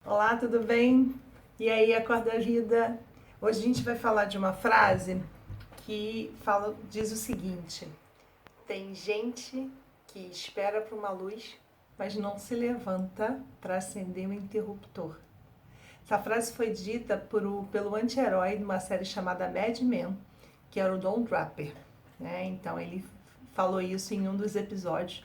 Olá, tudo bem? E aí, acorda a vida? Hoje a gente vai falar de uma frase que diz o seguinte: tem gente que espera por uma luz, mas não se levanta para acender o interruptor. Essa frase foi dita pelo anti-herói de uma série chamada Mad Men, que era o Don Draper, né? Então ele falou isso em um dos episódios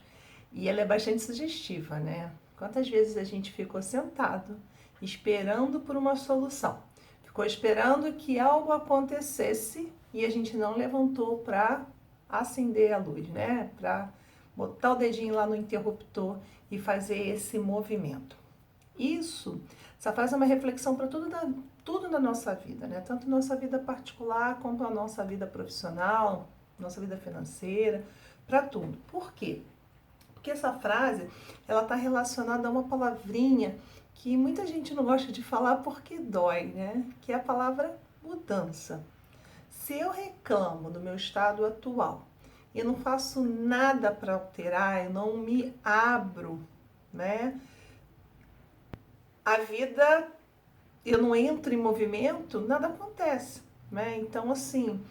e ela é bastante sugestiva, né? Quantas vezes a gente ficou sentado esperando por uma solução? Ficou esperando que algo acontecesse e a gente não levantou para acender a luz, né? Para botar o dedinho lá no interruptor e fazer esse movimento. Essa frase é uma reflexão para tudo na nossa vida, né? Tanto nossa vida particular quanto a nossa vida profissional, nossa vida financeira, para tudo. Por quê? Porque essa frase, ela está relacionada a uma palavrinha que muita gente não gosta de falar porque dói, né? Que é a palavra mudança. Se eu reclamo do meu estado atual e eu não faço nada para alterar, eu não me abro, né? A vida, eu não entro em movimento, nada acontece, né? Então, assim,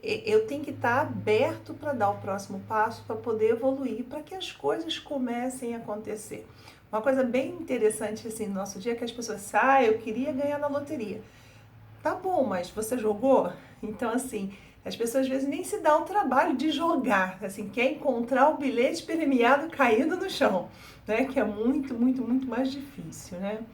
eu tenho que estar aberto para dar o próximo passo, para poder evoluir, para que as coisas comecem a acontecer. Uma coisa bem interessante, assim, no nosso dia é que as pessoas dizem, eu queria ganhar na loteria. Tá bom, mas você jogou? Então, assim, as pessoas às vezes nem se dão o trabalho de jogar, assim, quer encontrar o bilhete premiado caído no chão, né? Que é muito, muito, muito mais difícil, né?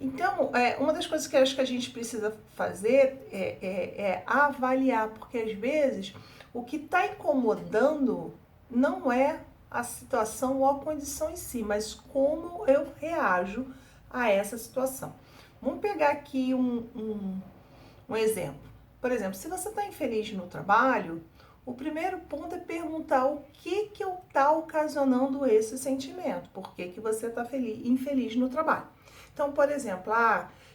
Então, uma das coisas que eu acho que a gente precisa fazer é avaliar, porque às vezes o que está incomodando não é a situação ou a condição em si, mas como eu reajo a essa situação. Vamos pegar aqui um exemplo. Por exemplo, se você está infeliz no trabalho, o primeiro ponto é perguntar o que está ocasionando esse sentimento, por que você está infeliz no trabalho. Então, por exemplo,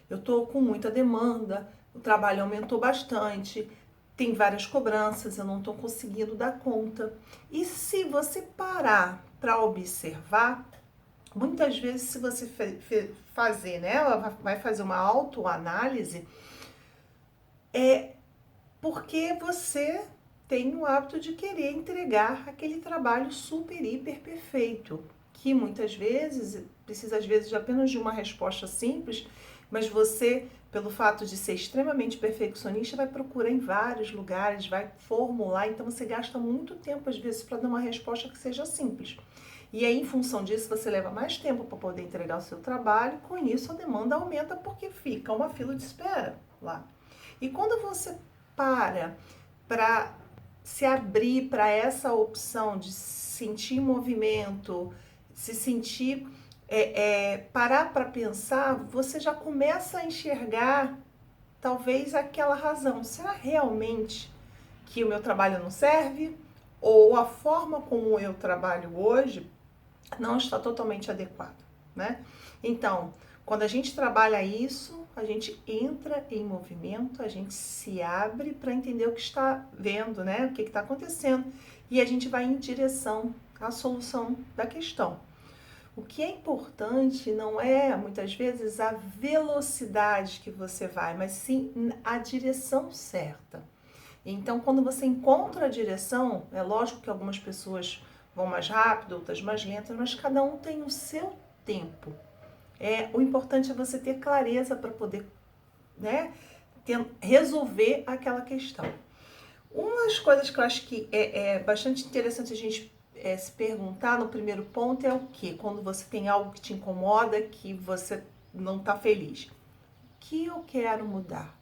eu estou com muita demanda, o trabalho aumentou bastante, tem várias cobranças, eu não estou conseguindo dar conta. E se você parar para observar, muitas vezes se você fazer, né, ela vai fazer uma autoanálise, é porque você tem o hábito de querer entregar aquele trabalho super, hiper perfeito, que muitas vezes precisa às vezes de apenas de uma resposta simples, mas você, pelo fato de ser extremamente perfeccionista, vai procurar em vários lugares, vai formular, então você gasta muito tempo às vezes para dar uma resposta que seja simples. E aí, em função disso, você leva mais tempo para poder entregar o seu trabalho, com isso a demanda aumenta porque fica uma fila de espera lá. E quando você para se abrir para essa opção de sentir movimento, se sentir, parar para pensar, você já começa a enxergar talvez aquela razão. Será realmente que o meu trabalho não serve? Ou a forma como eu trabalho hoje não está totalmente adequada, né? Então, quando a gente trabalha isso, a gente entra em movimento, a gente se abre para entender o que está vendo, né? O que está acontecendo e a gente vai em direção à solução da questão. O que é importante não é, muitas vezes, a velocidade que você vai, mas sim a direção certa. Então, quando você encontra a direção, é lógico que algumas pessoas vão mais rápido, outras mais lentas, mas cada um tem o seu tempo. O importante é você ter clareza para poder, né, resolver aquela questão. Uma das coisas que eu acho que é bastante interessante a gente se perguntar no primeiro ponto é o que? Quando você tem algo que te incomoda, que você não está feliz. O que eu quero mudar?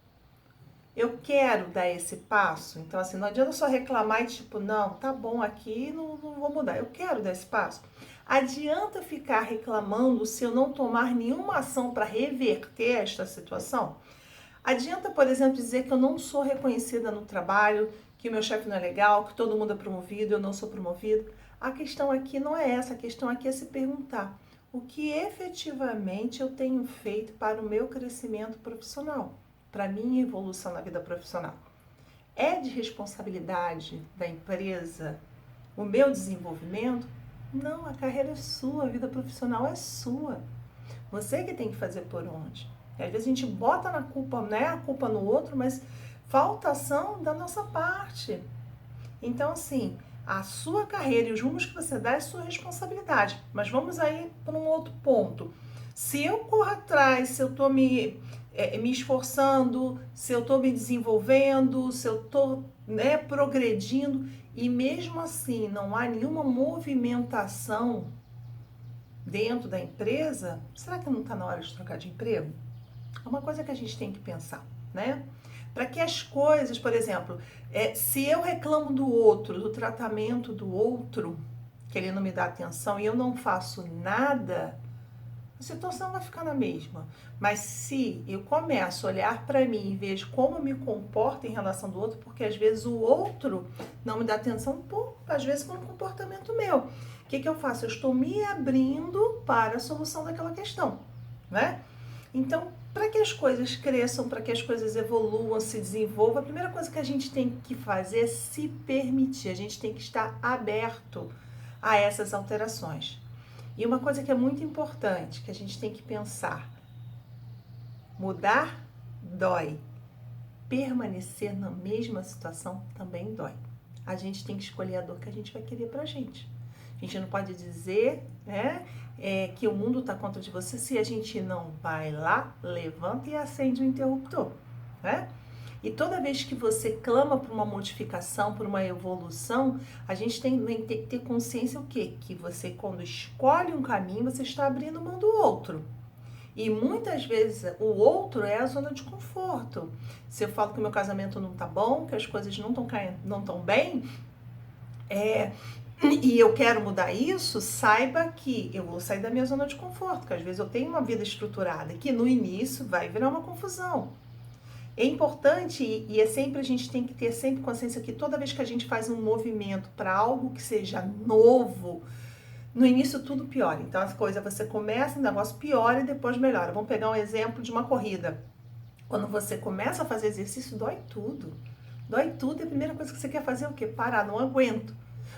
Eu quero dar esse passo? Então, assim, não adianta só reclamar e tipo, não, tá bom aqui, não vou mudar. Eu quero dar esse passo. Adianta ficar reclamando se eu não tomar nenhuma ação para reverter esta situação? Adianta, por exemplo, dizer que eu não sou reconhecida no trabalho, que o meu chefe não é legal, que todo mundo é promovido, eu não sou promovido? A questão aqui não é essa, a questão aqui é se perguntar o que efetivamente eu tenho feito para o meu crescimento profissional, para a minha evolução na vida profissional. É de responsabilidade da empresa o meu desenvolvimento? Não, a carreira é sua, a vida profissional é sua. Você que tem que fazer por onde. E às vezes a gente bota na culpa, né, a culpa no outro, mas falta ação da nossa parte. Então, assim, a sua carreira e os rumos que você dá é sua responsabilidade. Mas vamos aí para um outro ponto. Se eu corro atrás, se eu estou me esforçando, se eu estou me desenvolvendo, se eu estou, né, progredindo e mesmo assim não há nenhuma movimentação dentro da empresa, será que não está na hora de trocar de emprego? É uma coisa que a gente tem que pensar, né? Para que as coisas, por exemplo, se eu reclamo do outro, do tratamento do outro, que ele não me dá atenção e eu não faço nada, a situação vai ficar na mesma. Mas se eu começo a olhar para mim e vejo como eu me comporto em relação do outro, porque às vezes o outro não me dá atenção, às vezes por um comportamento meu. O que eu faço? Eu estou me abrindo para a solução daquela questão, né? Então, para que as coisas cresçam, para que as coisas evoluam, se desenvolvam, a primeira coisa que a gente tem que fazer é se permitir. A gente tem que estar aberto a essas alterações. E uma coisa que é muito importante, que a gente tem que pensar: mudar dói. Permanecer na mesma situação também dói. A gente tem que escolher a dor que a gente vai querer pra gente. A gente não pode dizer, né, que o mundo está contra de você se a gente não vai lá, levanta e acende o interruptor, né? E toda vez que você clama por uma modificação, por uma evolução, a gente tem que ter consciência o quê? Que você, quando escolhe um caminho, você está abrindo mão do outro. E muitas vezes o outro é a zona de conforto. Se eu falo que o meu casamento não tá bom, que as coisas não estão bem, e eu quero mudar isso, saiba que eu vou sair da minha zona de conforto, que às vezes eu tenho uma vida estruturada, que no início vai virar uma confusão. É importante e é sempre, a gente tem que ter sempre consciência que toda vez que a gente faz um movimento para algo que seja novo, no início tudo piora. Então as coisas, você começa, o negócio piora e depois melhora. Vamos pegar um exemplo de uma corrida. Quando você começa a fazer exercício, dói tudo. Dói tudo e a primeira coisa que você quer fazer é o quê? Parar, não aguento.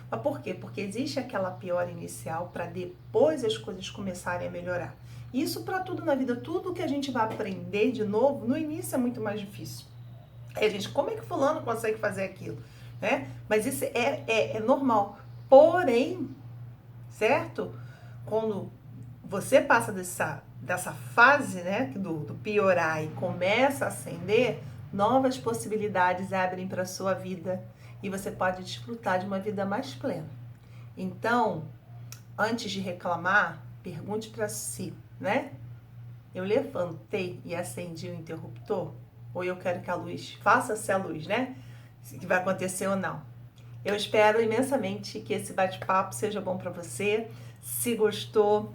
Mas por quê? Porque existe aquela piora inicial para depois as coisas começarem a melhorar. Isso para tudo na vida, tudo que a gente vai aprender de novo, no início é muito mais difícil. Aí a gente, como é que fulano consegue fazer aquilo? Né? Mas isso é normal. Porém, certo? Quando você passa dessa fase, né, do piorar e começa a ascender, novas possibilidades abrem para a sua vida e você pode desfrutar de uma vida mais plena. Então, antes de reclamar, pergunte para si, né? Eu levantei e acendi o interruptor? Ou eu quero que a luz, faça-se a luz, né? Se vai acontecer ou não. Eu espero imensamente que esse bate-papo seja bom para você. Se gostou,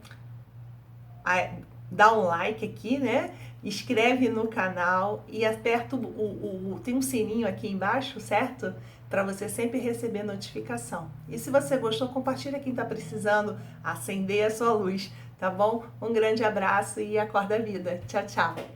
dá um like aqui, né? Inscreve no canal e aperta tem um sininho aqui embaixo, certo? Para você sempre receber notificação. E se você gostou, compartilha quem está precisando acender a sua luz, tá bom? Um grande abraço e acorda a vida. Tchau, tchau!